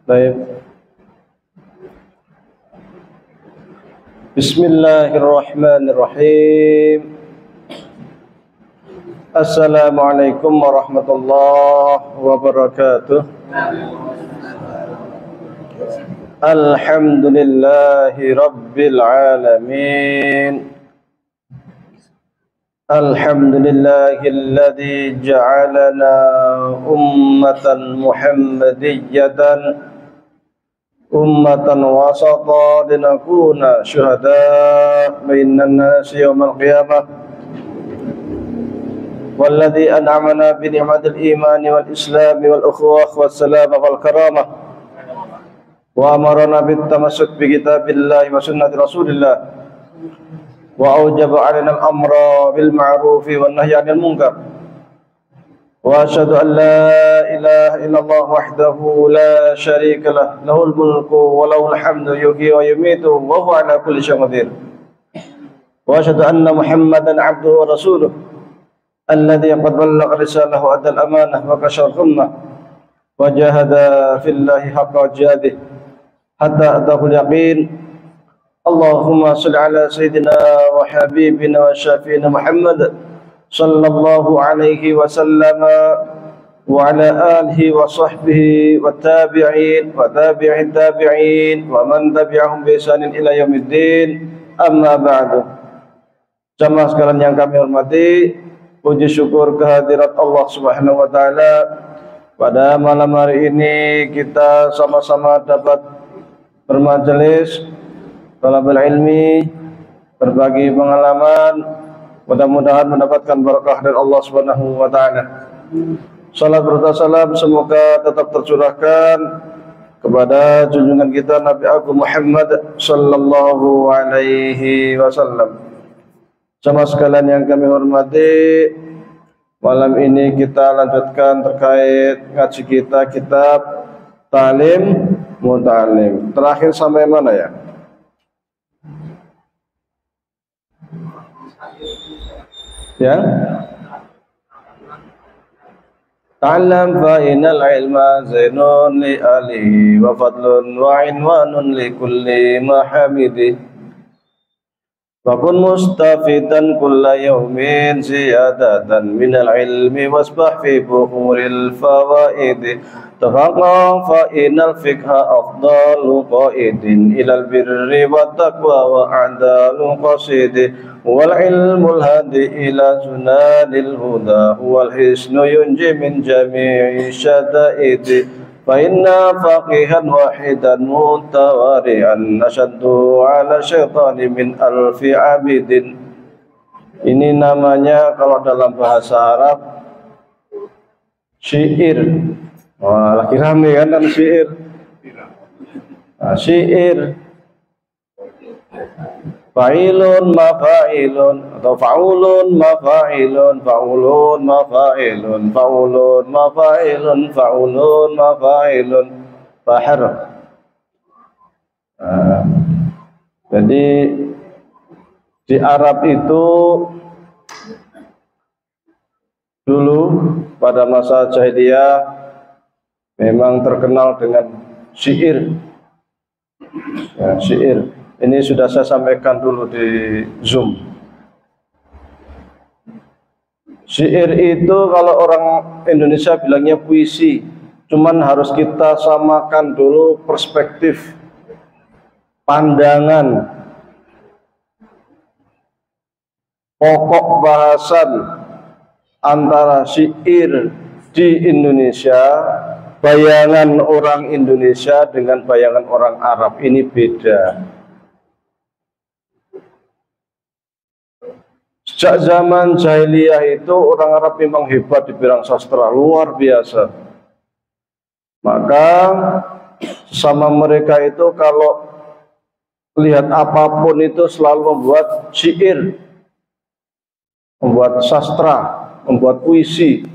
Baik. Bismillahirrahmanirrahim. Assalamualaikum warahmatullahi wabarakatuh. Alhamdulillahi rabbil alamin. Alhamdulillahilladzi ja'alana ummatan muhammadiyatan ummatan wasata linakuna syuhada bainan nasi yaumal qiyamah. Walladzi an'amana bi ni'matil imani wal islami wal ukhuwah wassalam wal karamah wa amarna bit tamassuk bi kitabillahi wa sunnati rasulillah wa aujaba 'alaina al-amra bil ma'ruf wan nahyi 'anil munkar wa asyhadu an la ilaha illallah wahdahu la syarika lah lahul mulku wa lahul hamdu yuhyi wa yumiitu wa huwa 'ala kulli syai'in qadir wa asyhadu anna muhammadan 'abduhu wa rasuluh alladzi qad ballagha risalatahu wa adda al-amanah wa kashafa al-ghammah wa jahada fillahi haqqa jihadihi hatta atahul yaqin. Allahumma salli ala sayyidina wa habibina wa syafi'ina Muhammad sallallahu alaihi wasallam wa ala alihi wa sahbihi wa tabi'in wa tabi'in tabi'in wa man tabi'ahum bi ihsanin ila yaumiddin. Amma ba'du. Jamaah sekalian yang kami hormati, puji syukur kehadirat Allah Subhanahu wa taala. Pada malam hari ini kita sama-sama dapat bermajelis, talabul ilmi, berbagi pengalaman, mudah-mudahan mendapatkan berkah dari Allah Subhanahu wa taala. Salat serta salam semoga tetap tercurahkan kepada junjungan kita Nabi Agung Muhammad sallallahu alaihi wasallam. Sama sekalian yang kami hormati, malam ini kita lanjutkan terkait ngaji kita kitab Ta'lim Muta'allim. Terakhir sampai mana ya? Ya. Ta'allam fa innal ilma zainun li alihi wa fadlun wa inwanun li kulli mahamidi. Wa kun mustafidan kulla yawmin ziyadatan minal ilmi wasbah fi buhuril fawaidi. Tafaqqa fa innal fiqha afdalu qaidin ilal birri wat taqwa wa a'dalu qasidi wal ilmul hadi ila sunanil huda wal hisnu yunji min jami'i syada'idi fa inna faqihan wahidan mutawari'an nasyaddu ala syaitani min alfi abidin. Ini namanya kalau dalam bahasa Arab syair. Wah, lagi rame kan syair. Syair fa'ilun mafa'ilun atau fa'ulun mafa'ilun fa'ulun mafa'ilun fa'ulun mafa'ilun fa'ulun mafa'ilun fahar. Jadi di Arab itu dulu pada masa jahiliyah memang terkenal dengan syair. Ya, syair. Ini sudah saya sampaikan dulu di Zoom. Syair itu kalau orang Indonesia bilangnya puisi, cuman harus kita samakan dulu perspektif, pandangan, pokok bahasan antara syair di Indonesia, bayangan orang Indonesia dengan bayangan orang Arab ini beda. Sejak zaman jahiliyah itu orang Arab memang hebat di bidang sastra, luar biasa. Maka sama mereka itu kalau lihat apapun itu selalu membuat syair, membuat sastra, membuat puisi.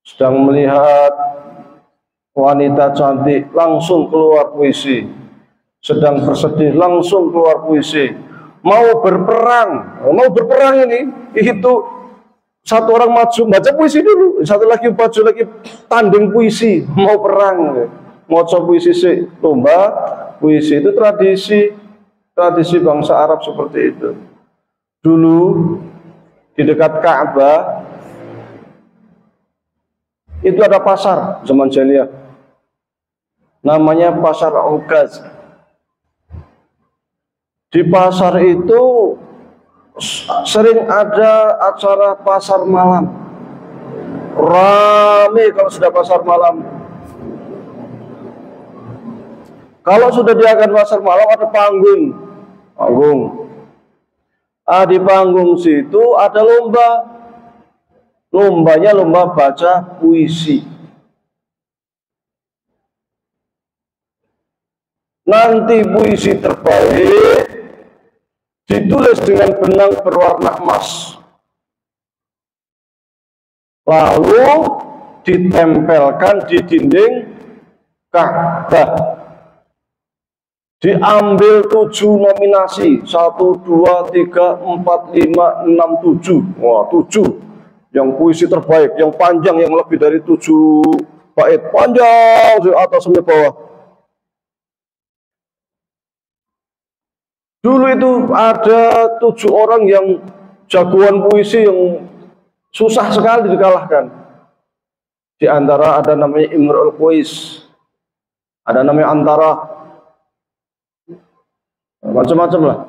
Sedang melihat wanita cantik langsung keluar puisi, sedang bersedih langsung keluar puisi, mau berperang ini itu Satu orang maju baca puisi dulu, satu lagi maju lagi tanding puisi, mau perang, mau coba puisi sih, lomba puisi itu tradisi bangsa Arab seperti itu. Dulu di dekat Ka'bah itu ada pasar zaman jahiliyah, namanya pasar Ukaz. Di pasar itu sering ada acara pasar malam, rame kalau sudah pasar malam. Kalau sudah diadakan pasar malam ada panggung. Di panggung situ ada lombanya lomba baca puisi. Nanti puisi terbaik ditulis dengan benang berwarna emas, lalu ditempelkan di dinding Ka'bah. Diambil 7 nominasi, 1, 2, 3, 4, 5, 6, 7. Wah, 7 yang puisi terbaik, yang panjang, yang lebih dari 7 bait, panjang dari atas sampai bawah. Dulu itu ada 7 orang yang jagoan puisi yang susah sekali dikalahkan. Di antara ada namanya Imrul Qais, ada namanya Antara, macam-macam lah.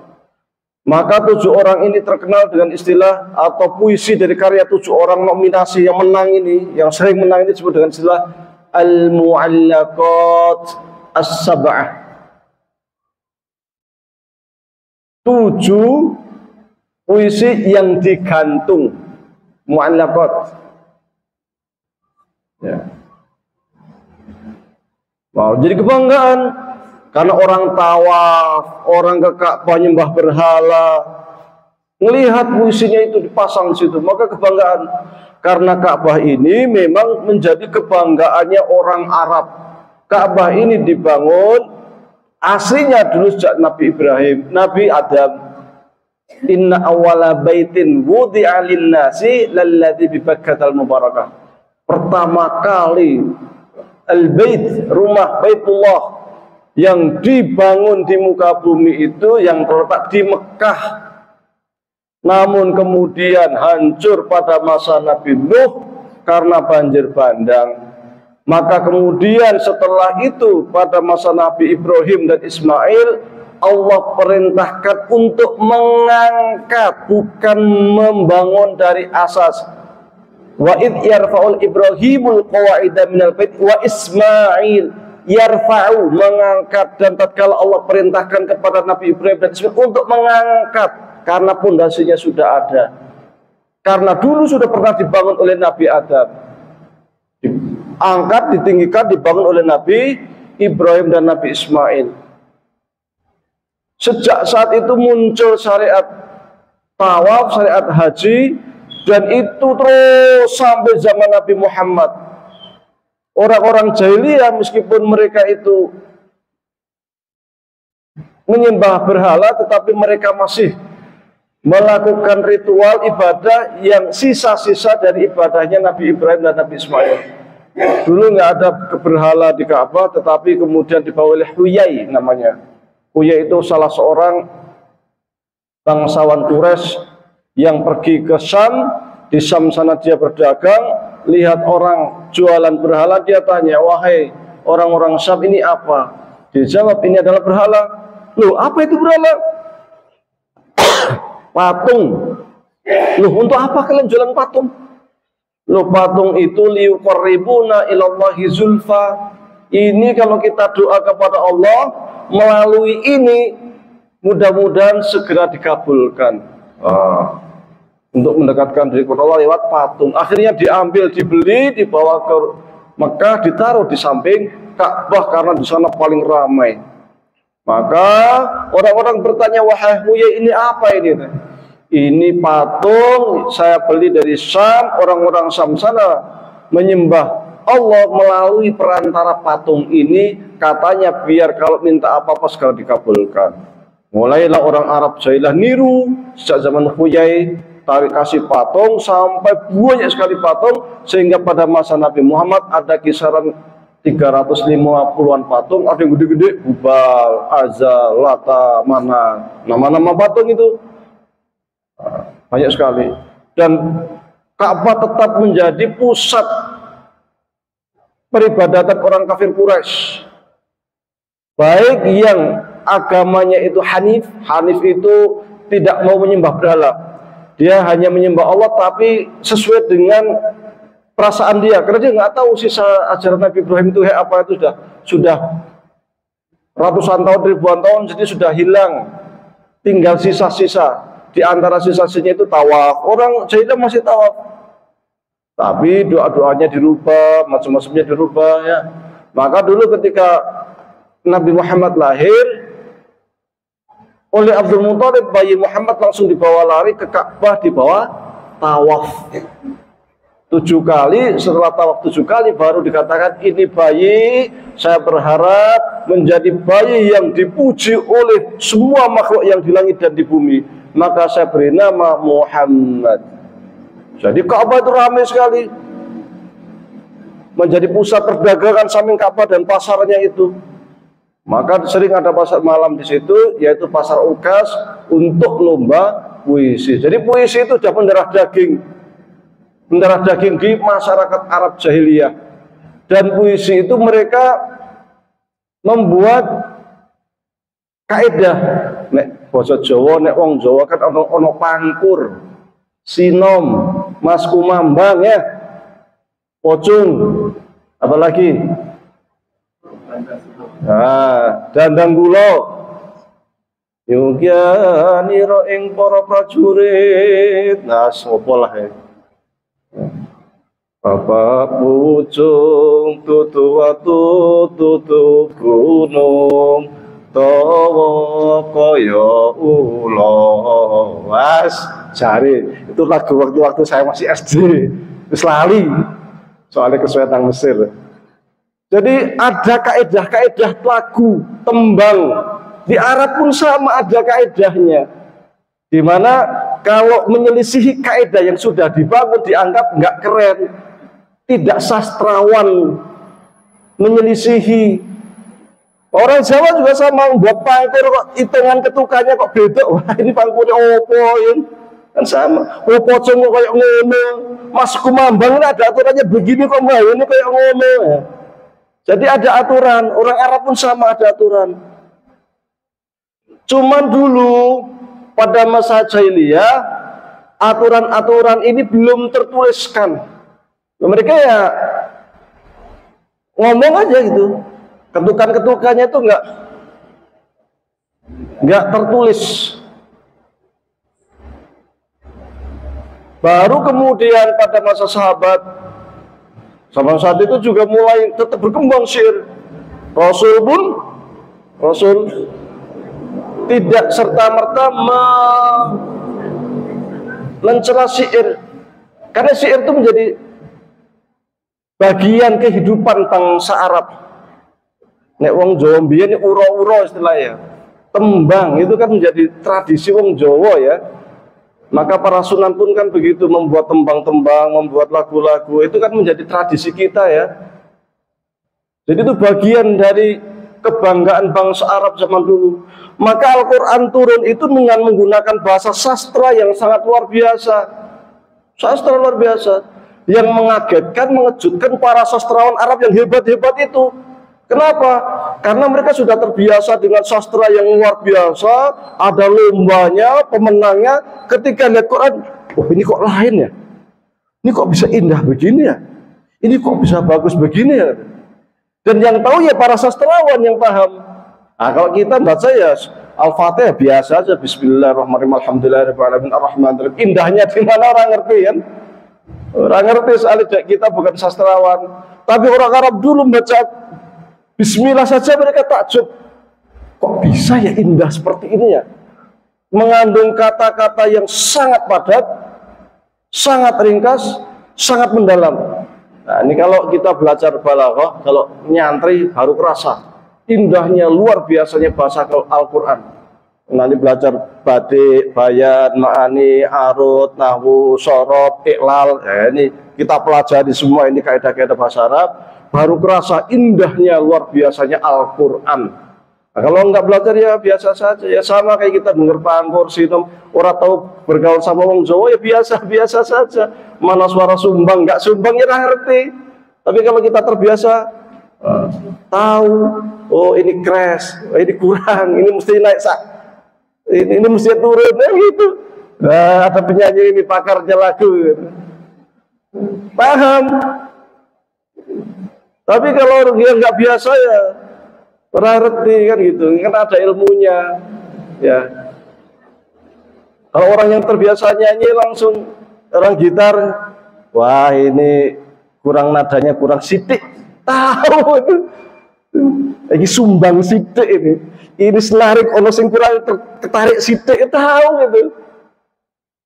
Maka 7 orang ini terkenal dengan istilah atau puisi dari karya 7 orang nominasi yang menang ini, yang sering menang ini disebut dengan istilah Al-Mu'allaqat As-Sab'ah. 7 puisi yang digantung, mu'allaqat. Ya. Wow, jadi kebanggaan karena orang tawaf, orang ke Ka'bah nyembah berhala, melihat puisinya itu dipasang di situ, maka kebanggaan. Karena Ka'bah ini memang menjadi kebanggaannya orang Arab. Ka'bah ini dibangun aslinya dulu sejak Nabi Ibrahim, Nabi Adam. Inna awwala baitin wudi'a lin-nasi lalladzi bi Bakkatal mubarakah. Pertama kali al-bait, rumah Baitullah yang dibangun di muka bumi itu yang terletak di Mekah. Namun kemudian hancur pada masa Nabi Nuh karena banjir bandang. Maka kemudian setelah itu pada masa Nabi Ibrahim dan Ismail, Allah perintahkan untuk mengangkat, bukan membangun dari asas. Wa id yarfa'ul Ibrahimul qawa'ida minal bait wa Ismail yarfa'u, mengangkat. Dan tatkala Allah perintahkan kepada Nabi Ibrahim dan Ismail untuk mengangkat karena pondasinya sudah ada. Karena dulu sudah pernah dibangun oleh Nabi Adam, diangkat, ditinggikan, dibangun oleh Nabi Ibrahim dan Nabi Ismail. Sejak saat itu muncul syariat tawaf, syariat haji, dan itu terus sampai zaman Nabi Muhammad. Orang-orang jahiliyah meskipun mereka itu menyembah berhala, tetapi mereka masih melakukan ritual ibadah yang sisa-sisa dari ibadahnya Nabi Ibrahim dan Nabi Ismail. Dulu nggak ada berhala di Ka'bah, tetapi kemudian dibawa oleh Huyai namanya. Huyai itu salah seorang bangsawan Quraisy yang pergi ke Syam. Di Syam sana dia berdagang, lihat orang jualan berhala, dia tanya, wahai orang-orang Syam, ini apa? Dijawab, ini adalah berhala. Loh, apa itu berhala? Patung. Loh, untuk apa kalian jualan patung? Loh, patung itu liuqarribuna ilallahi zulfa. Ini kalau kita doa kepada Allah melalui ini, mudah-mudahan segera dikabulkan. Untuk mendekatkan diri kepada Allah lewat patung. Akhirnya diambil, dibeli, dibawa ke Mekah, ditaruh di samping Ka'bah karena di sana paling ramai. Maka orang-orang bertanya, wahai Huyai, ini apa ini? Ini patung saya beli dari Syam. Orang-orang Syam sana menyembah Allah melalui perantara patung ini, katanya biar kalau minta apa-apa segera dikabulkan. Mulailah orang Arab jahiliyah niru sejak zaman Huyai tarik kasih patung sampai banyak sekali patung, sehingga pada masa Nabi Muhammad ada kisaran 350-an patung, ada yang gede-gede, Hubal, Azza, Lata, Mana, nama-nama patung itu banyak sekali. Dan Ka'bah tetap menjadi pusat peribadatan orang kafir Quraisy, baik yang agamanya itu Hanif. Hanif itu tidak mau menyembah berhala, dia hanya menyembah Allah, tapi sesuai dengan perasaan dia, karena dia nggak tahu sisa ajaran Nabi Ibrahim itu apa. Itu sudah ratusan tahun, ribuan tahun, jadi sudah hilang, tinggal sisa-sisa. Di antara sisa-sisanya itu tawaf. Orang jahiliyah masih tawaf, tapi doa-doanya dirubah, macam-macamnya dirubah ya. Maka dulu ketika Nabi Muhammad lahir, oleh Abdul Muthalib, bayi Muhammad langsung dibawa lari ke Ka'bah, dibawa tawaf 7 kali. Setelah tawaf 7 kali baru dikatakan, ini bayi saya berharap menjadi bayi yang dipuji oleh semua makhluk yang di langit dan di bumi, maka saya beri nama Muhammad. Jadi Ka'bah itu ramai sekali, menjadi pusat perdagangan samping Ka'bah dan pasarnya itu. Maka sering ada pasar malam di situ, yaitu pasar Ukas, untuk lomba puisi. Jadi puisi itu sudah mendarah daging di masyarakat Arab jahiliyah. Dan puisi itu mereka membuat kaidah. Nek basa Jawa, nek wong Jawa kan ono pangkur, sinom, mas kumambang ya, pocung, apalagi dandang kula yugyani ing para prajurit. Nah sapa lah ya, Bapak pucung tutu watu tutu gunung tawa kaya ula. Was jare itu lagu waktu saya masih SD, wis lali soalnya kesuwetan Mesir. Jadi ada kaedah-kaedah lagu, tembang. Di Arab pun sama ada kaedahnya, dimana kalau menyelisihi kaedah yang sudah dibangun dianggap nggak keren, tidak sastrawan, menyelisihi. Orang Jawa juga sama, membuat pangkur kok hitungan ketukannya kok beda. Wah ini pangkurnya opo ini kan sama. Oh pocong kok kayak ngono, mas kumambang ini ada aturannya begini kok, mbak ini kayak ngono. Jadi ada aturan, orang Arab pun sama ada aturan. Cuman dulu pada masa jahiliyah aturan-aturan ini belum tertuliskan. Mereka ya ngomong aja gitu. Ketukan-ketukannya itu nggak tertulis. Baru kemudian pada masa sahabat, sama saat itu juga mulai tetap berkembang syair. Rasul tidak serta-merta mencela syair, karena syair itu menjadi bagian kehidupan bangsa Arab. Nek wong Jawa mbiyen uro-uro istilahnya, tembang itu kan menjadi tradisi wong Jawa ya. Maka para sunan pun kan begitu, membuat tembang-tembang, membuat lagu-lagu, itu kan menjadi tradisi kita ya. Jadi itu bagian dari kebanggaan bangsa Arab zaman dulu. Maka Al-Quran turun itu dengan menggunakan bahasa sastra yang sangat luar biasa. Sastra luar biasa, yang mengagetkan, mengejutkan para sastrawan Arab yang hebat-hebat itu. Kenapa? Karena mereka sudah terbiasa dengan sastra yang luar biasa, ada lombanya, pemenangnya. Ketika lihat Quran, oh ini kok lain ya? Ini kok bisa indah begini ya? Ini kok bisa bagus begini ya? Dan yang tahu ya para sastrawan yang paham. Nah, kalau kita baca ya Al-Fatihah biasa aja, Bismillahirrahmanirrahim, Alhamdulillahirrahmanirrahim, Ar-Rahmanirrahim. Indahnya di mana orang ngerti kan? Orang ngerti soal kita bukan sastrawan. Tapi orang Arab dulu baca Bismillah saja mereka takjub. Kok bisa ya indah seperti ini ya? Mengandung kata-kata yang sangat padat, sangat ringkas, sangat mendalam. Nah ini kalau kita belajar balaghah, kalau nyantri baru kerasa indahnya luar biasanya bahasa Al-Quran. Nanti belajar badik, bayan, ma'ani, arut, nahwu, sorob, iklal. Ini kita pelajari semua ini kaidah-kaidah bahasa Arab. Baru kerasa indahnya, luar biasanya Al-Quran. Nah, kalau nggak belajar ya biasa saja. Ya sama kayak kita dengar pangkur, sinem, orang tahu bergaul sama orang Jawa ya biasa-biasa saja. Mana suara sumbang, nggak sumbang ya ngerti. Tapi kalau kita terbiasa, tahu, oh ini crash, oh, ini kurang, ini mesti naik ini mesti turun ya gitu. Nah, ada penyanyi ini pakarnya lagu gitu. Paham. Tapi kalau dia nggak biasa ya ngerti kan gitu, kan ada ilmunya ya. Kalau orang yang terbiasa nyanyi langsung orang gitar, wah ini kurang nadanya, kurang sidik, tahu itu. Lagi sumbang sidik ini senarik ono sing kurang ketarik sidik, tahu gitu.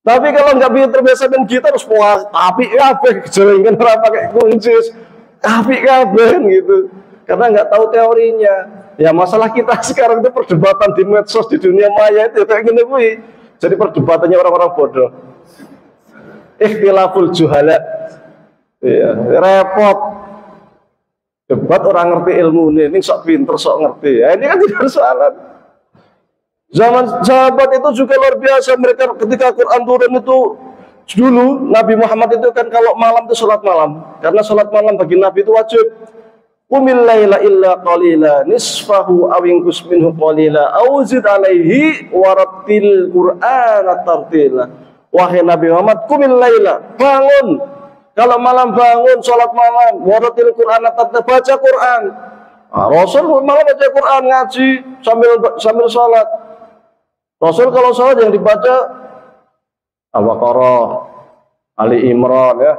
Tapi kalau nggak bisa terbiasa main gitar, terus wah tapi kabeh jelengan ora pakai kuncis, tapi kabeh gitu. Karena nggak tahu teorinya. Ya masalah kita sekarang itu perdebatan di medsos, di dunia maya itu kayak gini gue. Jadi perdebatannya orang-orang bodoh. Ikhtilaful juhala. Ya, repot. Debat orang ngerti ilmu ini sok pinter, sok ngerti. Ya, ini kan tidak persoalan. Zaman sahabat itu juga luar biasa. Mereka ketika Quran turun itu dulu Nabi Muhammad itu kan kalau malam itu sholat malam. Karena sholat malam bagi Nabi itu wajib. Qumil laila illa qalila nisfahu aw inqus minhu qalila aw zid alaihi warattil qur'ana tartila. Wahai Nabi Muhammad, qumil laila, bangun. Kalau malam bangun salat malam, warattil qur'ana tartila, baca Quran. Nah, Rasul malam baca Quran, ngaji sambil salat. Rasul kalau salat yang dibaca Al-Baqarah, Ali Imran ya.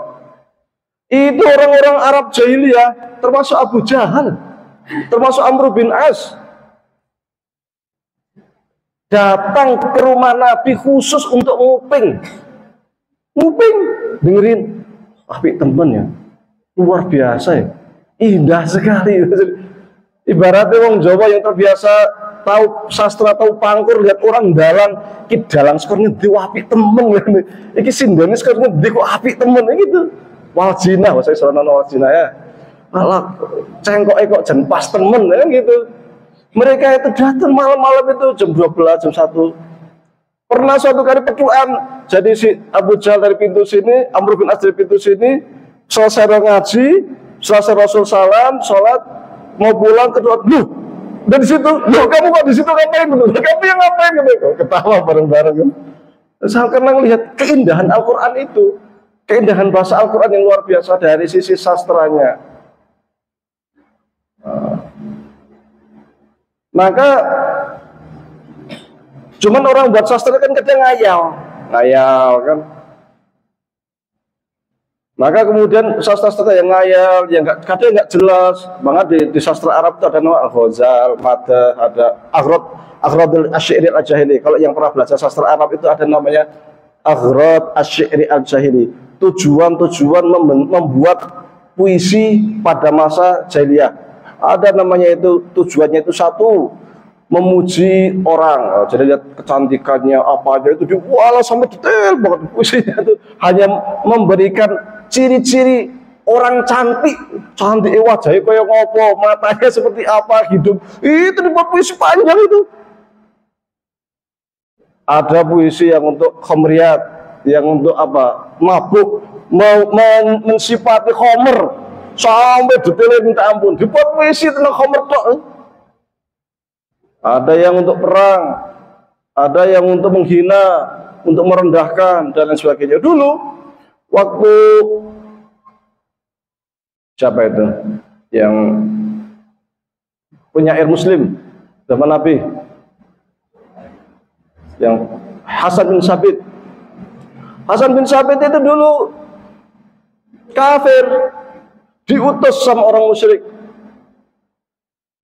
Itu orang-orang Arab jahiliyah, termasuk Abu Jahal, termasuk Amr bin As, datang ke rumah Nabi khusus untuk nguping, dengerin, temen ya, luar biasa ya, indah sekali. Ibaratnya orang Jawa yang terbiasa tahu sastra, tahu pangkur, lihat orang dalang skornya di apik temen, iki sindone skornya di kok apik temen gitu. Waljina, saya soalnya waljina ya. Malah cengkok kok jen pas temen ya gitu. Mereka itu datang malam-malam itu jam 12, jam 1. Pernah suatu kali petuaan. Jadi si Abu Jahal dari pintu sini, Amr bin As dari pintu sini, selesai ngaji, selesai Rasul salam, sholat, mau pulang kedua, dari situ, kamu kok di situ ngapain? Kamu yang ngapain? Ketawa bareng-bareng kan. Saya karena melihat keindahan Al-Quran itu. Keindahan bahasa Al-Quran yang luar biasa dari sisi sastranya. Maka cuman orang buat sastra kan kadang ngayal kan. Maka kemudian sastra yang ngayal, yang kadang nggak jelas. Banget di sastra Arab itu ada nama Ghazal, Madah, ada Aghrad al-Syi'ri al-Jahili. Kalau yang pernah belajar sastra Arab itu ada namanya Aghrad al-Syi'ri al-Jahili. Tujuan membuat puisi pada masa jahiliyah. Ada namanya itu, tujuannya itu satu, memuji orang. Jadi lihat kecantikannya apa aja itu diwala sampai detail banget puisinya itu. Hanya memberikan ciri-ciri orang cantik wajahnya kayak ngopo, matanya seperti apa, hidup. Itu dibuat puisi panjang itu. Ada puisi yang untuk khamriyat, yang untuk apa? Mabuk, mensifati khomer sampai detailnya minta ampun. Dibuat puisi tentang khomer tok. Ada yang untuk perang, ada yang untuk menghina, untuk merendahkan dan lain sebagainya. Dulu waktu siapa itu yang penyair Muslim zaman Nabi, yang Hasan bin Sabit. Hasan bin Sabit itu dulu kafir, diutus sama orang musyrik.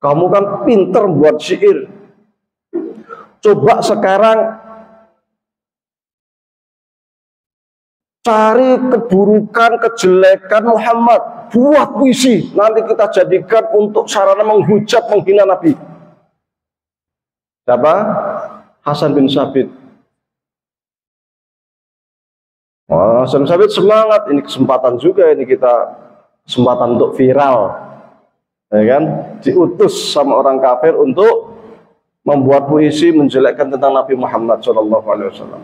Kamu kan pinter buat syair. Coba sekarang cari keburukan, kejelekan Muhammad, buat puisi. Nanti kita jadikan untuk sarana menghujat, menghina Nabi. Siapa? Hasan bin Sabit. Oh, Hasan bin Sabit semangat, ini kesempatan juga, ini kita kesempatan untuk viral, ya kan? Diutus sama orang kafir untuk membuat puisi menjelekkan tentang Nabi Muhammad SAW.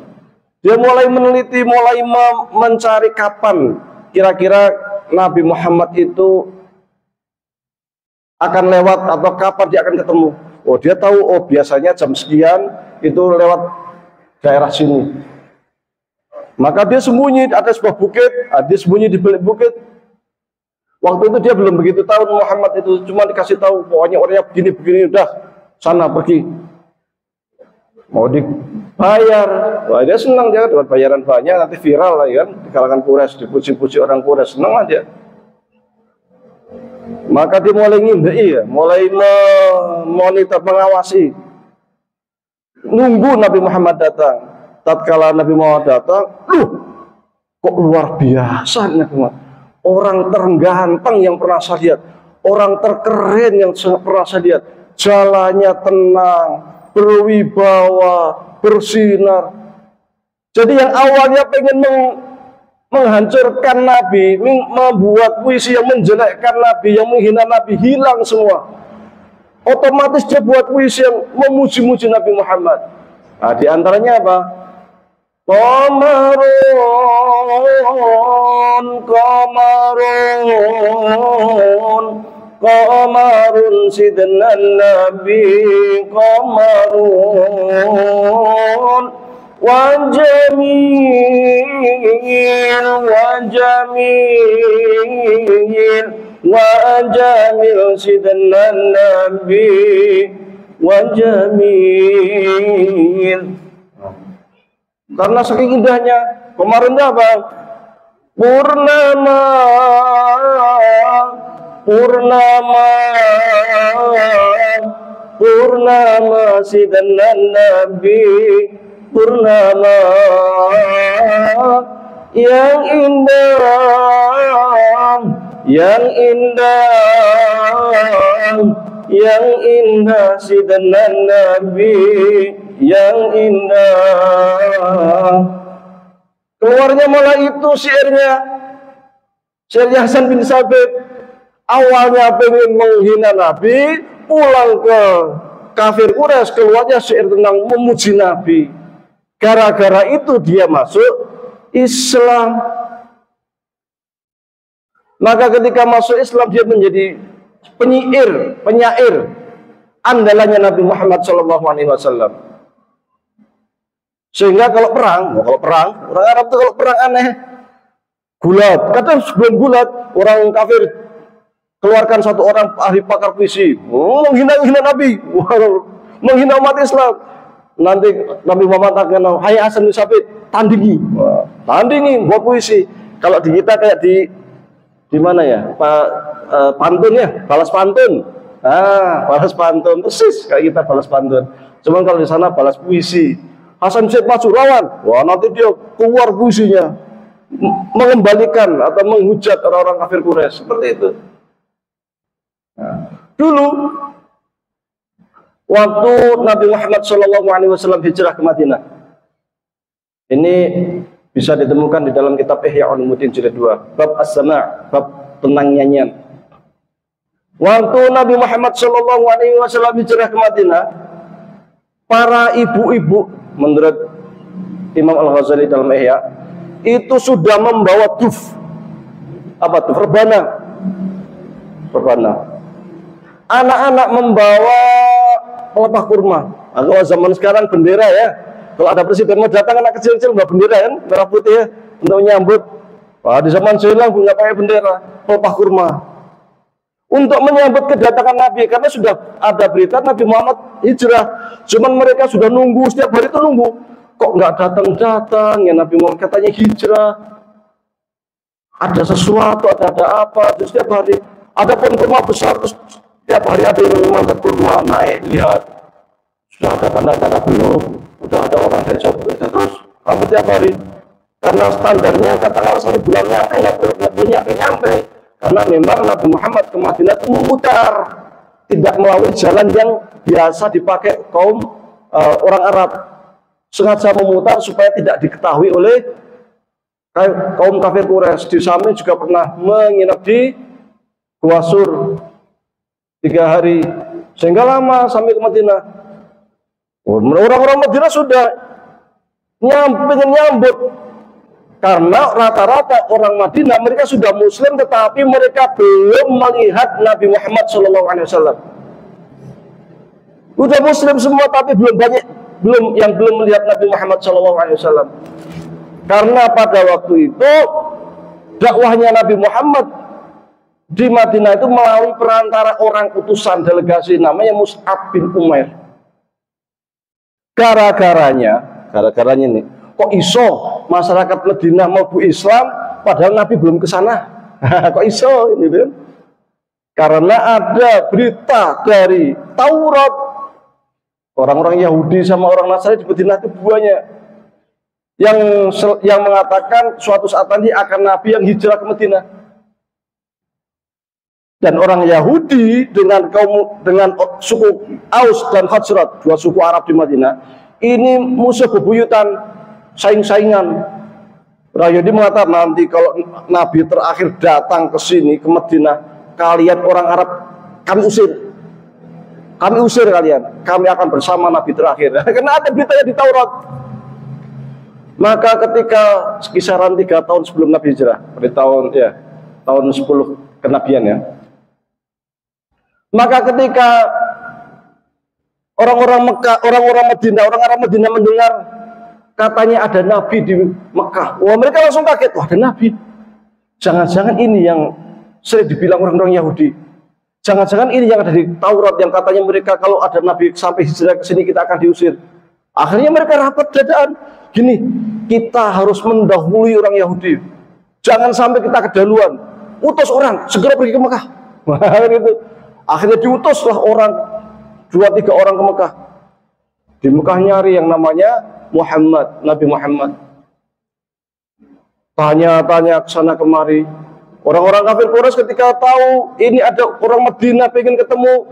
Dia mulai meneliti, mulai mencari kapan kira-kira Nabi Muhammad itu akan lewat atau kapan dia akan ketemu. Oh, dia tahu, oh biasanya jam sekian itu lewat daerah sini. Maka dia sembunyi, ada sebuah bukit, dia sembunyi di balik bukit. Waktu itu dia belum begitu tahu Muhammad itu, cuma dikasih tahu pokoknya orangnya begini-begini, udah sana pergi. Mau dibayar, wah dia senang, dia dapat bayaran banyak, nanti viral lah ya kan, di kalangan Quraisy, dipuji-puji orang Quraisy, senang aja. Maka dia mulai ngindei ya, mulai memonitor, mengawasi, nunggu Nabi Muhammad datang. Tatkala Nabi Muhammad datang, kok luar biasa Nabi Muhammad. Orang terganteng yang pernah saya lihat, orang terkeren yang pernah saya lihat, jalannya tenang, berwibawa, bersinar. Jadi yang awalnya pengen menghancurkan Nabi, membuat puisi yang menjelekkan Nabi, yang menghina Nabi, hilang semua. Otomatis dia buat puisi yang memuji-muji Nabi Muhammad. Nah, di antaranya apa? Qamarun sidna Nabi, qamarun wa jamil sidna Nabi wa jamil. Karena saking indahnya, kemarin apa? Purnama sidna Nabi, purnama yang indah sidna Nabi, yang indah. Keluarnya malah itu syairnya Hasan bin Sabit. Awalnya pengen menghina Nabi, pulang ke kafir Quraisy, keluarnya syair tentang memuji Nabi. Gara-gara itu dia masuk Islam. Maka ketika masuk Islam dia menjadi penyair andalannya Nabi Muhammad SAW. Sehingga kalau perang orang Arab itu kalau perang aneh, gulat. Kadang sebelum gulat orang kafir keluarkan satu orang ahli pakar puisi, menghina Nabi, menghina umat Islam. Nanti Nabi Muhammad akan, hai Hasan bin Sabit, tandingi buat puisi. Kalau di kita kayak di mana ya, pantun ya, balas pantun. Balas pantun persis kayak kita balas pantun. Cuman kalau di sana balas puisi. Hasan bin Sabit maju lawan, wah nanti dia keluar puisinya, mengembalikan atau menghujat orang-orang kafir Quraisy, seperti itu. Dulu waktu Nabi Muhammad SAW hijrah ke Madinah, ini bisa ditemukan di dalam kitab Ihya Ulumuddin jilid 2, bab as-sama', bab tentang nyanyian. Waktu Nabi Muhammad SAW hijrah ke Madinah, para ibu-ibu menurut Imam Al-Ghazali dalam Ihya itu sudah membawa duf. Apa tuh? Rebana. Anak-anak membawa pelepah kurma. Kalau zaman sekarang bendera ya. Kalau ada presiden mau datang, anak kecil-kecil bawa bendera kan, merah putih ya, untuk menyambut. Wah, di zaman silam nggak pakai bendera, pelepah kurma. Untuk menyambut kedatangan Nabi, karena sudah ada berita Nabi Muhammad hijrah. Cuman mereka sudah nunggu, setiap hari itu nunggu. Kok nggak datang-datang ya Nabi Muhammad, katanya hijrah. Ada sesuatu, ada apa, terus setiap hari. Ada pohon kurma besar, terus setiap hari ada yang mengangkat kurma, naik, lihat. Sudah ada tanda-tanda belum? Udah ada orang dari Jawa, terus hampir tiap hari. Karena standarnya katakanlah 1 bulannya nggak punya nyampe. Karena memang Nabi Muhammad ke Madinah itu memutar, tidak melalui jalan yang biasa dipakai kaum orang Arab sengaja memutar supaya tidak diketahui oleh kaum kafir Quraisy. Di samping juga pernah menginap di Gua Sur 3 hari, sehingga lama sampai ke Madinah. Orang-orang Madinah sudah pengen nyambut, karena rata-rata orang Madinah mereka sudah Muslim, tetapi mereka belum melihat Nabi Muhammad SAW. Udah Muslim semua, tapi belum melihat Nabi Muhammad SAW. Karena pada waktu itu dakwahnya Nabi Muhammad di Madinah itu melalui perantara orang utusan delegasi namanya Mus'ab bin Umair. Gara-garanya nih, kok iso masyarakat Madinah mau Islam padahal Nabi belum ke sana? Kok iso ini kan? Karena ada berita dari Taurat, orang-orang Yahudi sama orang Nasrani di Madinah itu banyak yang mengatakan suatu saat nanti akan Nabi yang hijrah ke Madinah. Dan orang Yahudi dengan suku Aus dan Khazraj, 2 suku Arab di Madinah, ini musuh bebuyutan, saing-saingan. Orang Yahudi mengatakan nanti kalau Nabi terakhir datang ke sini ke Madinah, kalian orang Arab kami usir kalian, kami akan bersama Nabi terakhir. Karena ada beritanya di Taurat. Maka ketika kisaran 3 tahun sebelum Nabi hijrah, pada tahun 10 kenabian ya. Maka ketika orang-orang Mekah, orang Arab Madinah mendengar katanya ada Nabi di Mekah, wah mereka langsung kaget, wah ada Nabi. Jangan-jangan ini yang sering dibilang orang-orang Yahudi. Jangan-jangan ini yang ada di Taurat yang katanya mereka kalau ada Nabi sampai hijrah ke sini kita akan diusir. Akhirnya mereka rapat dadaan. Gini, kita harus mendahului orang Yahudi. Jangan sampai kita kedahuluan. Utus orang, segera pergi ke Mekah. Gitu. Akhirnya diutuslah orang, 2-3 orang ke Mekah. Di Mekah nyari yang namanya Muhammad, Nabi Muhammad. Tanya-tanya ke sana kemari. Orang-orang kafir Quraisy ketika tahu ini ada orang Madinah pengen ketemu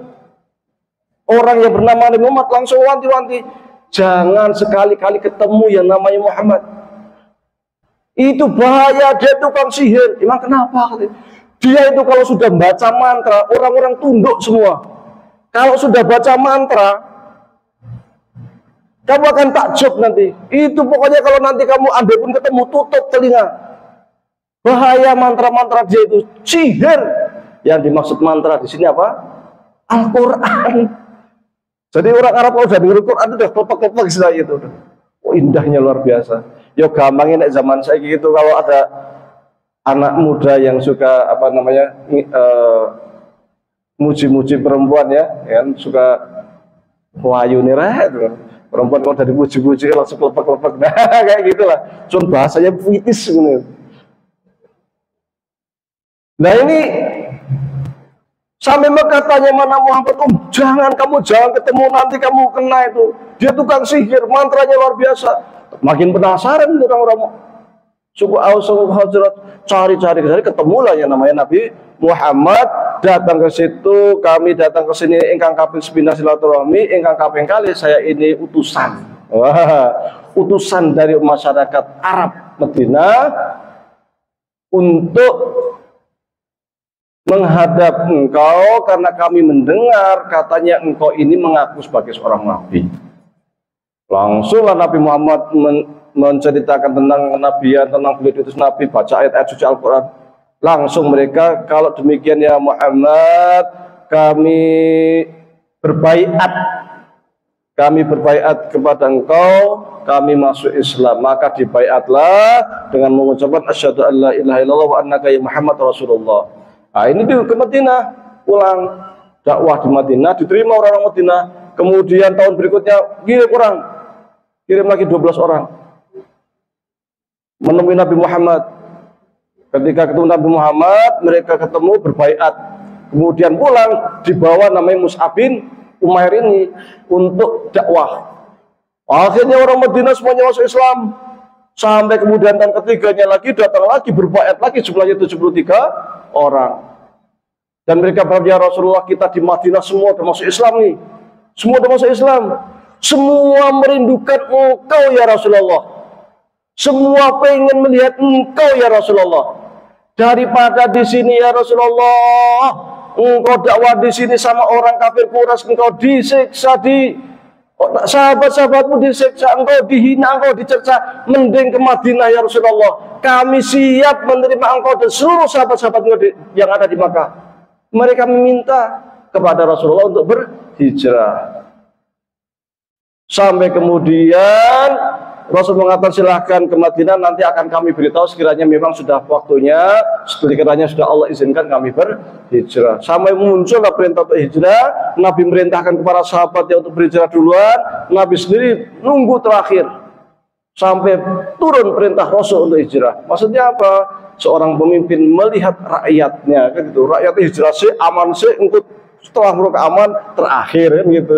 orang yang bernama Nabi Muhammad, langsung wanti-wanti, jangan sekali-kali ketemu yang namanya Muhammad. Itu bahaya, dia tukang sihir. Emang kenapa? Dia itu kalau sudah baca mantra, orang-orang tunduk semua. Kalau sudah baca mantra, kamu akan takjub nanti. Itu pokoknya kalau nanti kamu andai pun ketemu, tutup telinga. Bahaya mantra-mantra dia itu, sihir. Yang dimaksud mantra di sini apa? Al-Quran. Jadi orang Arab kalau sudah dengar Al-Quran itu udah kelepek-kelepek istilahnya itu. Oh, indahnya luar biasa. Ya gampangnya zaman saya gitu, kalau ada anak muda yang suka apa namanya muji-muji perempuan ya, kan suka wayu nirah itu. Perempuan kalau dari muji-muji langsung kelepek-kelepek, nah kayak gitulah. Cuma bahasanya puitis gitu. Nah ini sampai katanya mana Muhammad, jangan ketemu, nanti kamu kena itu. Dia tukang sihir, mantranya luar biasa. Makin penasaran orang-orang suku Aus, suku Khazraj, cari ketemulah yang namanya Nabi Muhammad. Datang ke situ, kami datang ke sini ingkang kaping sepina silaturahmi, ingkang kaping kali saya ini utusan. Wah, utusan dari masyarakat Arab Madinah untuk menghadap engkau karena kami mendengar katanya engkau ini mengaku sebagai seorang nabi. Langsunglah Nabi Muhammad menceritakan tentang kenabian, tentang beliau diutus nabi, baca ayat-ayat suci Al-Quran. Langsung mereka, kalau demikian ya Muhammad, kami berbaiat kepada engkau, kami masuk Islam. Maka dibaiatlah dengan mengucapkan asyhadu an la ilaha illallah wa annaka ya Muhammad Rasulullah. Nah ini ke Madinah, pulang dakwah di Madinah, diterima orang-orang Madinah. Kemudian tahun berikutnya kirim lagi 12 orang menemui Nabi Muhammad. Ketika ketemu Nabi Muhammad, mereka ketemu berbaiat. Kemudian pulang dibawa namanya Mus'ab bin Umair ini untuk dakwah. Akhirnya orang Madinah semuanya masuk Islam. Sampai kemudian tahun ketiganya lagi datang lagi berbaiat lagi, jumlahnya 73 orang. Dan mereka berkata, ya Rasulullah, kita di Madinah semua sudah masuk Islam nih. Semua sudah masuk Islam. Semua merindukan engkau ya Rasulullah. Semua pengen melihat engkau ya Rasulullah. Daripada di sini ya Rasulullah, engkau dakwah di sini sama orang kafir Quraisy, engkau disiksa di sahabat-sahabatmu disiksa, engkau dihina, engkau dicerca, mending ke Madinah ya Rasulullah. Kami siap menerima engkau dan seluruh sahabat-sahabat yang ada di Makkah. Mereka meminta kepada Rasulullah untuk berhijrah. Sampai kemudian Rasul mengatakan silahkan ke Madinah, nanti akan kami beritahu sekiranya memang sudah waktunya, sekiranya sudah Allah izinkan kami berhijrah. Sampai muncullah perintah untuk hijrah, Nabi merintahkan kepada sahabatnya untuk berhijrah duluan, Nabi sendiri nunggu terakhir sampai turun perintah Rasul untuk hijrah. Maksudnya apa? Seorang pemimpin melihat rakyatnya, kan gitu. Rakyatnya hijrah sih, aman sih, untuk setelah mereka aman terakhir, kan gitu.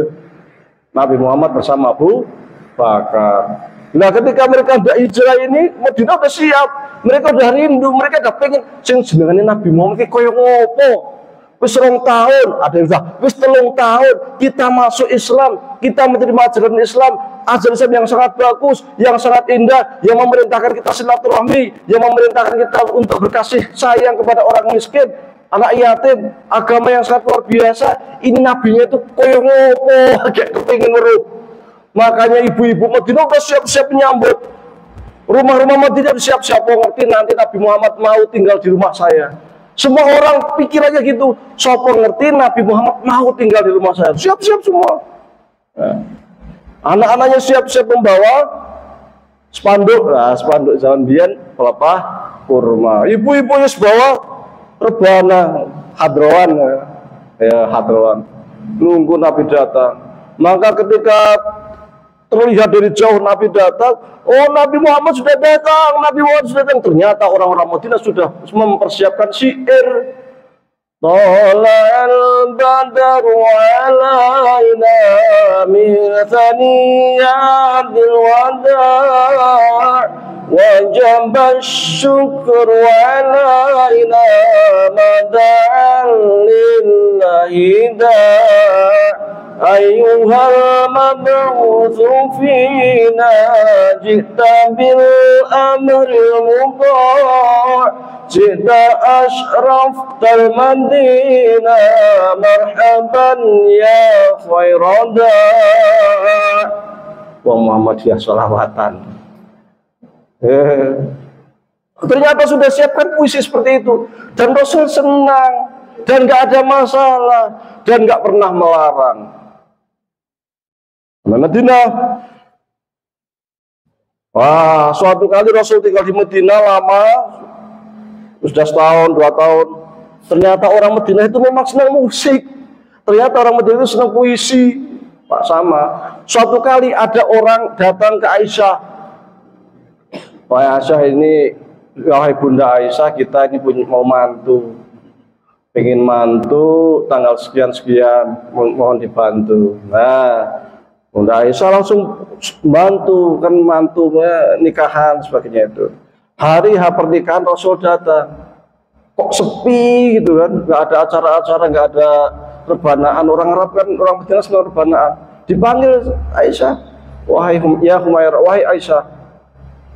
Nabi Muhammad bersama Abu Bakar. Nah, ketika mereka udah hijrah ini, Madinah udah siap, mereka udah rindu, mereka udah pengen sing jenengane Nabi Muhammad ki koyo ngopo. Wis 2 tahun, ada yang bilang, wis 3 tahun kita masuk Islam, kita menerima ajaran Islam yang sangat bagus, yang sangat indah, yang memerintahkan kita silaturahmi, yang memerintahkan kita untuk berkasih sayang kepada orang miskin, anak yatim, agama yang sangat luar biasa. Ini nabinya itu koyo ngopo, kayak kepengin weruh. Makanya ibu-ibu Madinah udah siap-siap menyambut. Rumah-rumah Madinah siap-siap, ngerti nanti Nabi Muhammad mau tinggal di rumah saya. Semua orang pikirannya gitu. Sopo ngerti Nabi Muhammad mau tinggal di rumah saya. Siap-siap semua. Nah, anak-anaknya siap-siap membawa spanduk. Nah, spanduk zaman biyen pelepah kurma. Ibu-ibunya bawa rebana hadroan, ya hadroan. Nunggu Nabi datang. Maka ketika terlihat dari jauh Nabi datang, oh Nabi Muhammad sudah datang, Nabi Muhammad sudah datang. Ternyata orang-orang Madinah sudah mempersiapkan syair. Talal badru alaina min thaniyatil wada' wajaba syukur alaina mada'an lillahi da' ayyuhal mab'utsu fina jita bil amril mudha' jita ashraftal madinah marhaban ya khairada. Wa Muhammadiyah sholawatan. Ternyata sudah siapkan puisi seperti itu, dan Rasul senang dan nggak ada masalah dan nggak pernah melarang. Madinah. Wah, suatu kali Rasul tinggal di Madinah lama, sudah 1 tahun, 2 tahun. Ternyata orang Madinah itu memang senang musik. Ternyata orang Madinah itu senang puisi. Pak sama. Suatu kali ada orang datang ke Aisyah. Wahai Aisyah ini, wahai Bunda Aisyah, kita ini punya mau mantu. Pengen mantu tanggal sekian-sekian, mohon dibantu. Nah, Bunda Aisyah langsung bantu, kan mantu nikahan sebagainya itu. Hari pernikahan Rasul datang, kok sepi gitu kan, nggak ada acara-acara, nggak ada rebanaan. Orang Arab kan, orang Madinah senang rebanaan. Dipanggil Aisyah, wahai Humairah, wahai Aisyah,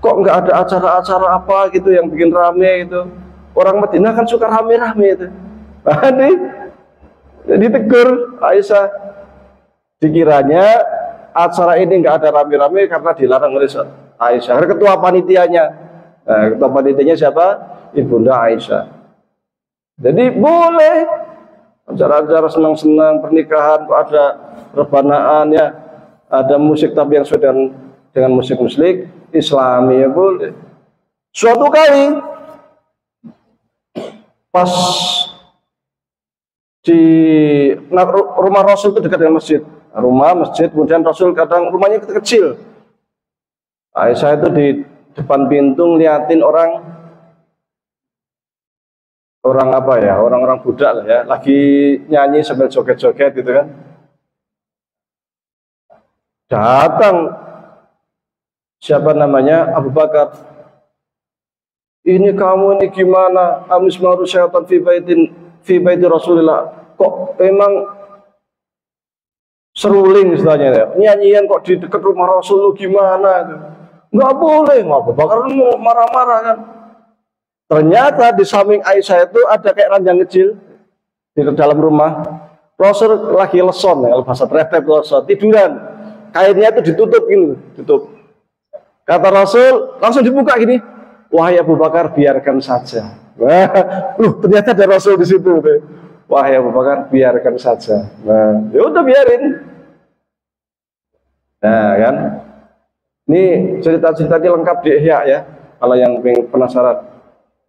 kok nggak ada acara-acara apa gitu yang bikin rame itu. Orang Madinah kan suka rame-rame itu. Jadi tegur Aisyah, dikiranya acara ini nggak ada rame-rame karena dilarang oleh Aisyah. Ketua panitianya, nah, ketua panitianya siapa? Ibunda Aisyah. Jadi boleh acara-acara senang-senang pernikahan, kok ada rebanaan ya, ada musik tapi yang sesuai dengan musik-musik Islami ya boleh. Suatu kali pas di rumah Rasul itu dekat dengan masjid. Rumah masjid, kemudian Rasul kadang rumahnya kecil. Aisyah itu di depan pintu ngeliatin orang apa ya, orang-orang budak lah ya, lagi nyanyi sambil joget-joget gitu kan. Datang siapa namanya, Abu Bakar. Ini kamu ini gimana? Amis maru syaitan fi baiti Rasulillah. Kok emang seruling istilahnya. Nyanyian kok di dekat rumah Rasul lu gimana itu? Nggak boleh, Abu Bakar marah-marah kan. Ternyata di samping Aisyah itu ada kayak ranjang kecil di dalam rumah. Rasul lagi leson ya, bahasa trepep leson, tiduran. Kainnya itu ditutup gini, tutup. Kata Rasul langsung dibuka gini. Wahai Abu Bakar, biarkan saja. Wah, ternyata ada Rasul di situ. Wahai Abu Bakar, biarkan saja. Nah, ya udah biarin. Nah, kan? Ini cerita-cerita ini lengkap di Ihya ya. Kalau yang penasaran,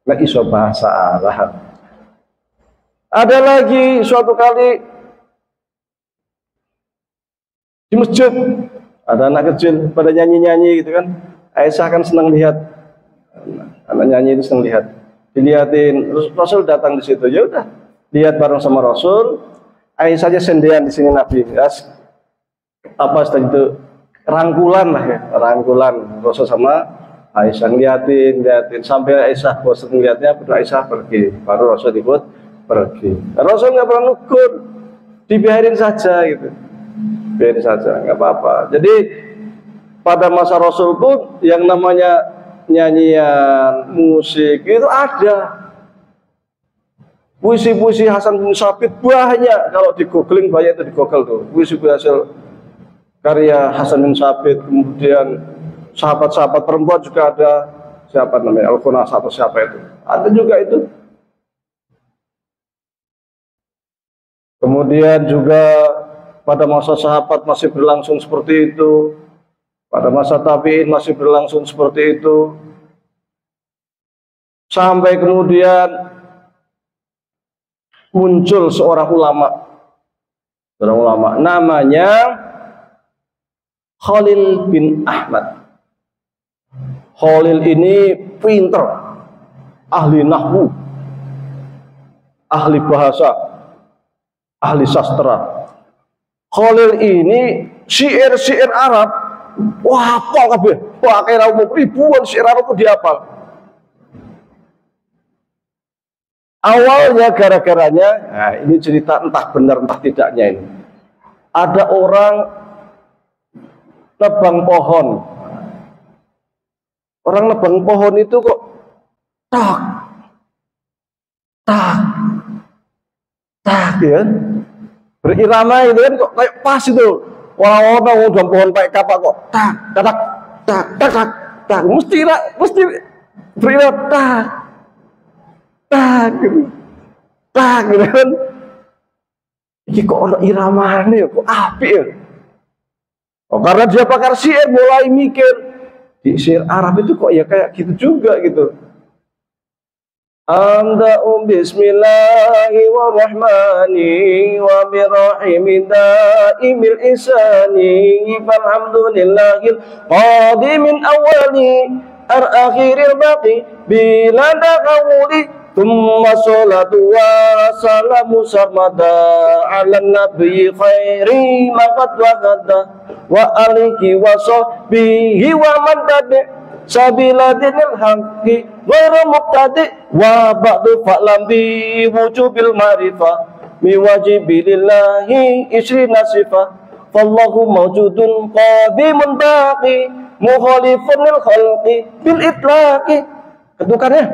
nggak iso bahasa Arab. Ada lagi suatu kali di masjid ada anak kecil pada nyanyi-nyanyi gitu kan. Aisyah kan senang lihat anak nyanyi itu, senang lihat. Dilihatin, Rasul datang di situ. Ya udah, lihat bareng sama Rasul. Aisyah aja sendean di sini Nabi. Ya, apa setelah itu rangkulan lah ya, rangkulan Rasul sama Aisyah ngeliatin sampai Aisyah bosan ngeliatnya, Aisyah pergi, baru Rasul ikut pergi. Rasul nggak pernah nukur, dibiarin saja gitu, biarin saja, nggak apa-apa. Jadi pada masa Rasul pun yang namanya nyanyian, musik itu ada. Puisi-puisi Hasan bin Sabit banyak, kalau di googling banyak itu, di Google tuh puisi-puisi hasil karya Hasan bin Sabit. Kemudian sahabat-sahabat perempuan juga ada, siapa namanya, Al-Khunasah atau siapa itu, ada juga itu. Kemudian juga pada masa sahabat masih berlangsung seperti itu, pada masa tabi'in masih berlangsung seperti itu, sampai kemudian muncul seorang ulama namanya Khalil bin Ahmad. Khalil ini pinter, ahli nahwu, ahli bahasa, ahli sastra. Khalil ini syair-syair Arab wah hafal kabeh. Wah kira umum ribuan syair Arab itu dihafal. Awalnya gara-garanya, nah ini cerita entah benar entah tidaknya ini. Ada orang nebang pohon. Orang nebang pohon itu kok tak ya. Berirama itu kan kok kayak pas itu. Orang-orang udah pohon pakai kapak kok tak mesti berirama gitu kan. Ini kok ada iramanya kok apik ya. Oh, karena dia pakar syair mulai mikir di syair Arab itu kok ya kayak gitu juga gitu. Amda'u bismillahi wa rahmani wa birahimi da'imil isani falhamdulillahil qadimin awali ar-akhiril baqi bila da'awuli thumma salatu wa salamu sarmada ala nabi khairi maqad wa qadda wa aliki wa sahbihi wa man tabi' sabila dinil haqqi ghairu muqtadi wa ba'du fa'lam bi wujubil ma'rifah mi wajibilillahi isrina sifah fallahu mawjudun qadimun baqi mukhalifun lil khalqi bil itlaqi. Ketukannya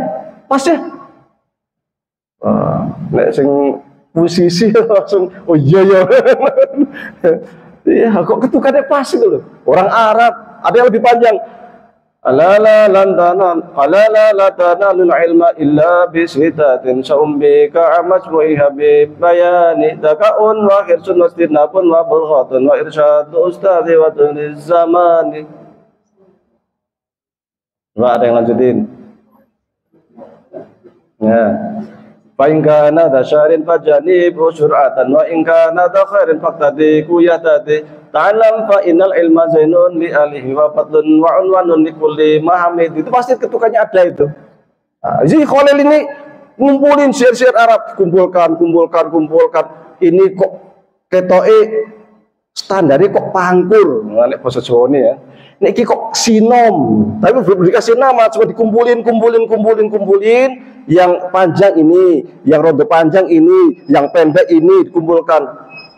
pas ya. Nek sing musisi langsung oh iya ya. Iya kok ketukannya pas itu loh. Orang Arab ada yang lebih panjang. Alala lantanan alala latanalul ilma illa bisitatin saumbika amajmu'i habib bayani takaun wa khirsun wastinapun wa bulghatun wa irsyadu ustadhi wa tunis zamani. Nggak ada yang lanjutin ya. Fa in kana dasyarin fajanib sur'atan wa in kana khairin faqtadiku yatadi ta'lam fa innal ilma zainun li alihi wa fadlun wa unwanun li kulli mahamid. Itu pasti ketukannya ada itu. Nah, jadi Khalil ini ngumpulin syair-syair Arab, kumpulkan. Ini kok ketoke standarnya kok pangkur, nek basa Jawa ini ya. Nek iki kok sinom, tapi belum dikasih nama, cuma dikumpulin. Yang panjang ini, yang rondo panjang ini, yang pendek ini dikumpulkan.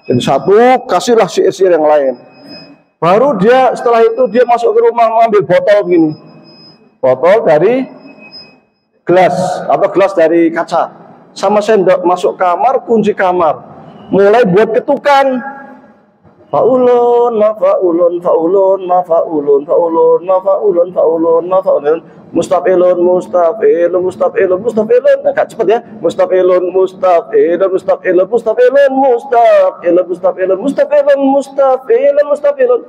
Jadi satu, kasihlah syair-syair yang lain. Baru dia setelah itu dia masuk ke rumah mengambil botol begini. Botol dari gelas atau gelas dari kaca. Sama sendok masuk kamar, kunci kamar. Mulai buat ketukan. Faulun, mafaulun, faulun, mafaulun, faulun, mafaulun, faulun, mafaulun, mustafilun, mustafilun, mustafilun, mustafilun. Agak cepat ya. Mustafilun, mustafilun, mustafilun, mustafilun, mustafilun, mustafilun, mustafilun, mustafilun, mustafilun.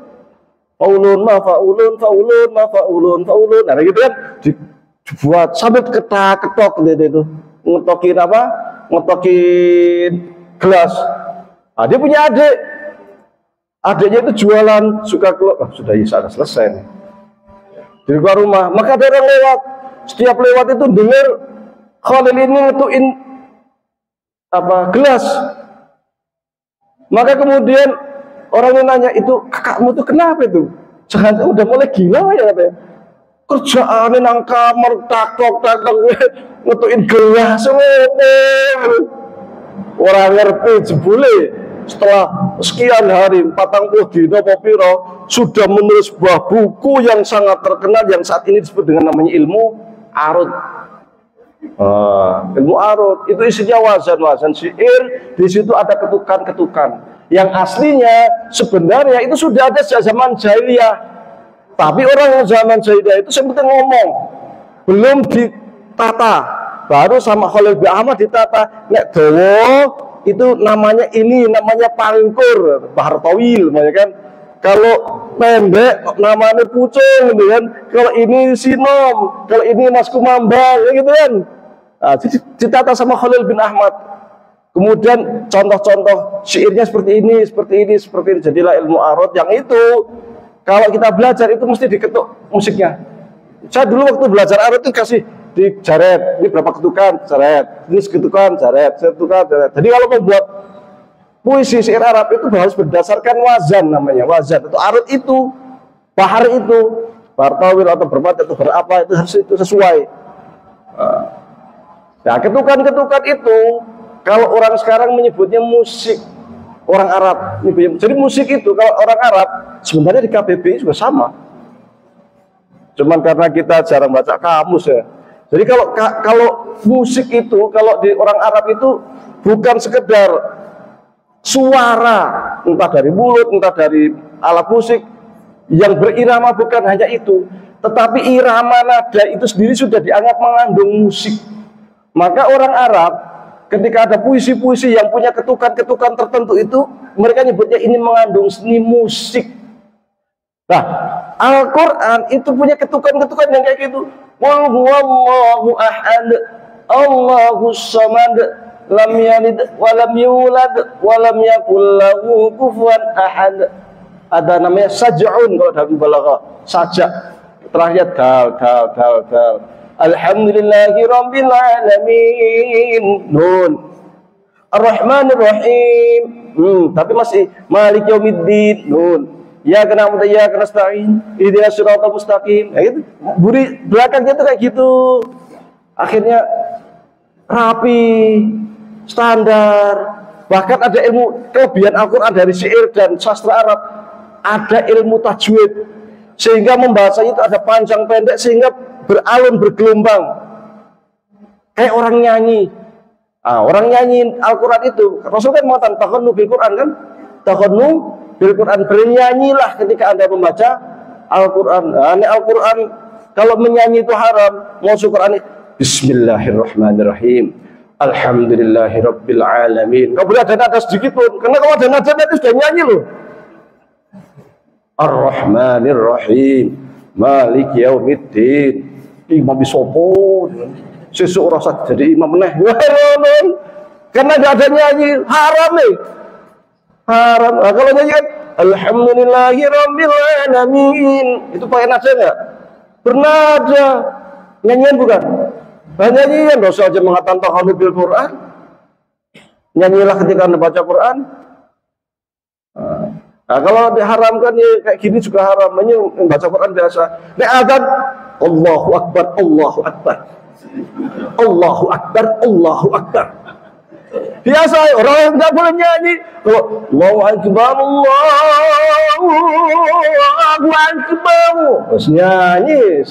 Faulun, mafaulun, faulun, mafaulun, faulun. Nah, gitu kan. Dibuat sambil ketok itu. Ngetokin apa? Ngetokin gelas. Nah, dia punya adik. Adiknya itu jualan, suka keluar, sudah sudah selesai nih. Di luar rumah, maka ada orang lewat. Setiap lewat itu dengar Khalil ini ngetuin apa gelas. Maka kemudian orang yang nanya, itu kakakmu tuh kenapa itu? Jangan udah mulai gila ya katanya. Kerjaan nang kamar takok ngetuin gelas. Orang ngerti jebule. Setelah sekian hari 40 dino popiro sudah menulis sebuah buku yang sangat terkenal yang saat ini disebut dengan namanya ilmu arut. Ilmu arut itu isinya wazan syair, di situ ada ketukan-ketukan yang aslinya sebenarnya itu sudah ada sejak zaman jahiliyah, tapi orang zaman jahiliyah itu seperti ngomong belum ditata, baru sama Khalil bin Ahmad ditata. Nek dawa itu namanya pangkur, bahar tawil, kan. Kalau pendek namanya pucung, gitu kan. Kalau ini sinom, kalau ini mas kumambang, ya gitu kan. Nah, ditata sama Khalil bin Ahmad. Kemudian contoh-contoh syairnya seperti ini. Jadilah ilmu arut yang itu kalau kita belajar itu mesti diketuk musiknya. Saya dulu waktu belajar arut itu kasih di jaret, ini berapa ketukan, jaret, ini seketukan, jaret, seketukan, jaret. Jadi kalau membuat puisi syair Arab itu harus berdasarkan wazan namanya, wazan atau arut itu, bahar itu, bahar tawil atau bermat atau berapa itu harus itu sesuai. Nah, ketukan-ketukan itu kalau orang sekarang menyebutnya musik orang Arab. Jadi musik itu kalau orang Arab sebenarnya di KBBI juga sama. Cuman karena kita jarang baca kamus ya. Jadi kalau musik itu, kalau di orang Arab itu bukan sekedar suara, entah dari mulut, entah dari alat musik yang berirama, bukan hanya itu, tetapi irama nada itu sendiri sudah dianggap mengandung musik. Maka orang Arab ketika ada puisi-puisi yang punya ketukan-ketukan tertentu itu, mereka nyebutnya ini mengandung seni musik. Nah, Al-Quran itu punya ketukan-ketukan yang kayak gitu. Qul huwallahu ahad, Allahus samad, lam yalid wa lam yulad wa lam yakul lahu kufuwan ahad. Ada namanya saj'un kalau dalam balaghah, sajak. Terakhir dal. Alhamdulillahi rabbil alamin. Nun. Ar-Rahmanir Rahim. Tapi masih Malik Yaumiddin. Nun. Ya kena muda ya kena stain, ihdinas siratal mustaqim. Ya gitu. Buri belakangnya tuh kayak gitu. Akhirnya rapi, standar. Bahkan ada ilmu kelebihan Al-Qur'an dari syair dan sastra Arab. Ada ilmu tajwid. Sehingga membahasanya itu ada panjang pendek sehingga beralun bergelombang. Kayak orang nyanyi. Orang nyanyi Al-Qur'an itu. Rasul kan mengatakan takhanu bil Qur'an kan? Takhanu bil Quran, bernyanyilah ketika Anda membaca Al-Quran. Ini Al-Quran kalau menyanyi itu haram. Mau Quran Bismillahirrahmanirrahim. Alhamdulillahirabbil alamin. Enggak boleh ada nada sedikit pun. Karena kalau ada nada itu sudah nyanyi loh. Ar-Rahmanir Rahim. Malik Yaumiddin. Imam bisopo. Sesuk rasa jadi imam meneh. Karena enggak ada nyanyi, haram nih. Haram. Kalau nyanyi kan Alhamdulillahirabbil alamin, itu pakai nada enggak? Bernada. Nyanyian bukan? Nyanyian dosa aja mengatakan takhanu bil Quran. Nyanyilah ketika Anda baca Quran. Nah, kalau diharamkan ya kayak gini juga haram. Membaca Quran biasa. Nek azan Allahu Akbar, Allahu Akbar. Allahu Akbar, Allahu Akbar. Biasa orang yang nggak boleh nyanyi. Kalau Allahu Akbar, Allahu Akbar, terus nyanyi.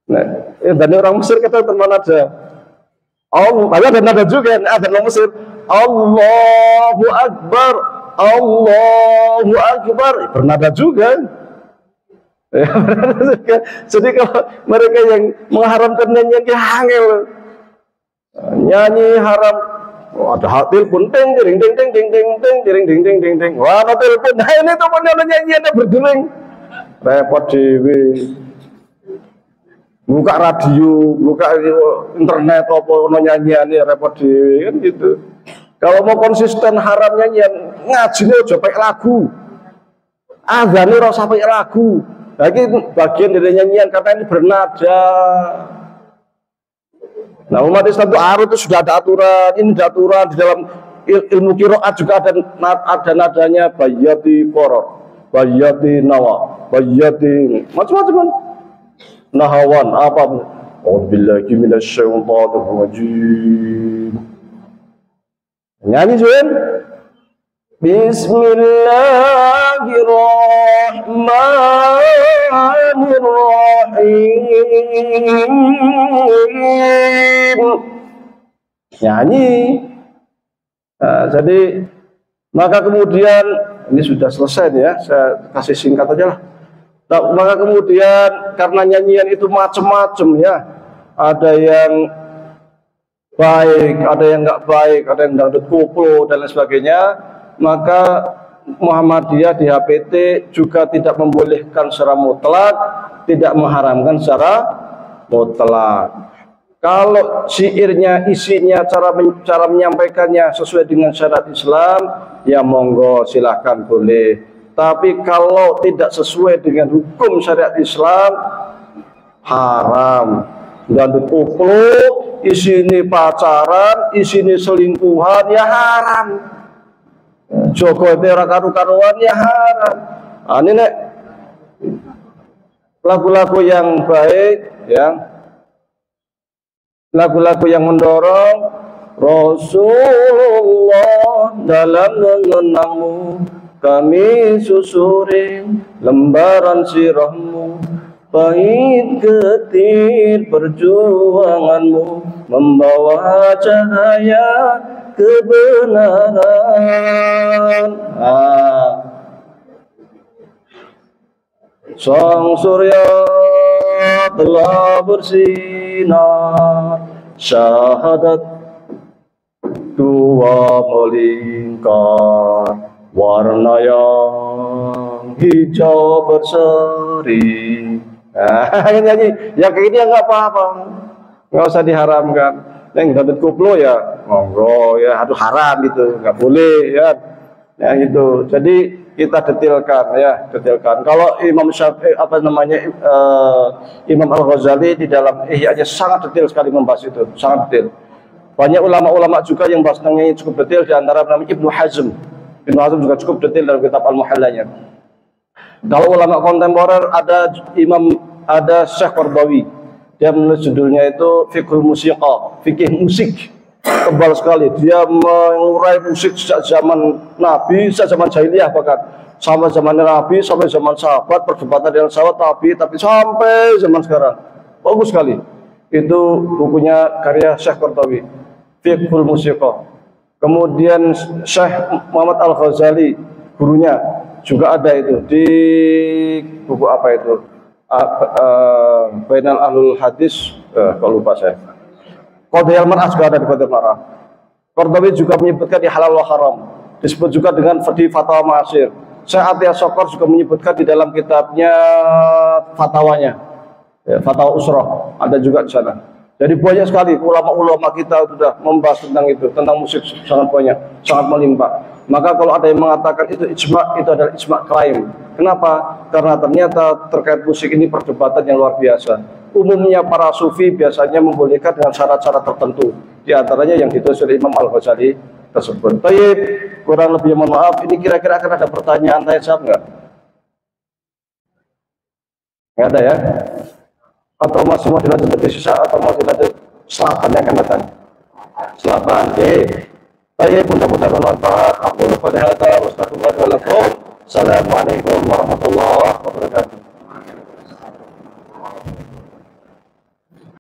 Nah, dan orang Mesir kata teman aja. Ada nada juga, ada orang Mesir. Allahu Akbar, Allahu Akbar, bernada juga. Jadi kalau mereka yang mengharamkan nyanyi angel, nyanyi haram. Ada hati pun ting ting ting ting ting ting ting ting ting ting ting ting. Wah, ada telepon. Nah ini tuh nyanyiannya berdering. Repot dewe. Buka radio, buka internet apa nyanyiannya repot dewe kan gitu. Kalau mau konsisten haram nyanyian, ngajinya aja pakai lagu. Azane ora usah pakai lagu. Lagi bagian dari nyanyian karena ini bernada. Nah, umat Islam itu sudah ada aturan, ini ada aturan di dalam ilmu qiraat juga ada nadanya bayyati qoror, bayyati nawa, bayyati macam-macam. Nahawan apa? Auzubillahi minasyaitonir rajim. Nyanyi Juan. Bismillahirrahmanirrahim. Nyanyi. Nah, jadi maka kemudian ini sudah selesai nih ya, saya kasih singkat aja lah. Nah, maka kemudian karena nyanyian itu macam-macam ya, ada yang baik, ada yang nggak baik, ada yang dangdut koplo dan lain sebagainya, maka Muhammadiyah di HPT juga tidak membolehkan secara mutlak, tidak mengharamkan secara mutlak. Kalau syairnya, isinya, cara menyampaikannya sesuai dengan syariat Islam, ya monggo silahkan boleh. Tapi kalau tidak sesuai dengan hukum syariat Islam, haram. Dangdut koplo, isini pacaran, isini selingkuhan, ya haram. Joko ora karu-karuan, ya haram. Ini nek lagu-lagu yang baik, ya. Lagu-lagu yang mendorong Rasulullah dalam mengenangmu, kami susuri lembaran sirahmu, pahit getir perjuanganmu, membawa cahaya kebenaran. Sang surya telah bersinar, syahadat dua melingkar, warna yang hijau berseri. Nyanyi, ya kayak ini ya nggak apa-apa, nggak usah diharamkan. Yang dangdut koplo ya, monggo ya, aduh haram itu, nggak boleh ya, ya gitu. Jadi kita detailkan ya, detailkan. Kalau Imam Syafi'i Imam Al-Ghazali di dalam Ihya-nya sangat detail sekali membahas itu, sangat detail. Banyak ulama-ulama juga yang bahas tentang ini cukup detail, di antara namanya Ibnu Hazm. Ibnu Hazm juga cukup detail dalam kitab Al-Muhallanya. Kalau ulama kontemporer ada Syekh Qardawi. Dia menulis judulnya itu Fiqhul Musiqa, fikih musik. Tebal sekali. Dia mengurai musik sejak zaman Nabi, sejak zaman jahiliyah bahkan. Sampai zaman Nabi, sampai zaman sahabat, perdebatan dengan sahabat tapi sampai zaman sekarang. Bagus sekali. Itu bukunya karya Syekh Qardawi, Fiqhul Musiqa. Kemudian Syekh Muhammad Al-Ghazali, gurunya, juga ada itu di buku apa itu? Bainal Ahlul Hadis, kalau lupa saya. Qadhiyal Mar'ah juga ada di Qadhiyal Mar'ah. Qardawi juga menyebutkan di halal wa haram. Disebut juga dengan di Fatwa Ma'asir. Syekh Atiyah Sokor juga menyebutkan di dalam kitabnya fatwanya, ya, Fatwa Usrah, ada juga di sana. Jadi banyak sekali ulama-ulama kita sudah membahas tentang itu, tentang musik sangat banyak, sangat melimpah. Maka kalau ada yang mengatakan itu ijma', itu adalah ijma' klaim. Kenapa? Karena ternyata terkait musik ini perdebatan yang luar biasa. Umumnya para sufi biasanya membolehkan dengan syarat-syarat tertentu. Di antaranya yang ditulis oleh Imam Al-Ghazali tersebut. Baik, kurang lebih mohon maaf. Ini kira-kira akan ada pertanyaan tanya jawab nggak? Nggak ada ya? Atau masih mau dilanjut lebih sisa, atau mau dilanjut Selamat yang akan datang. Selamat. Baik, mudah-mudahan bermanfaat. Aku lupa dihata. Wassalamualaikum warahmatullahi wabarakatuh.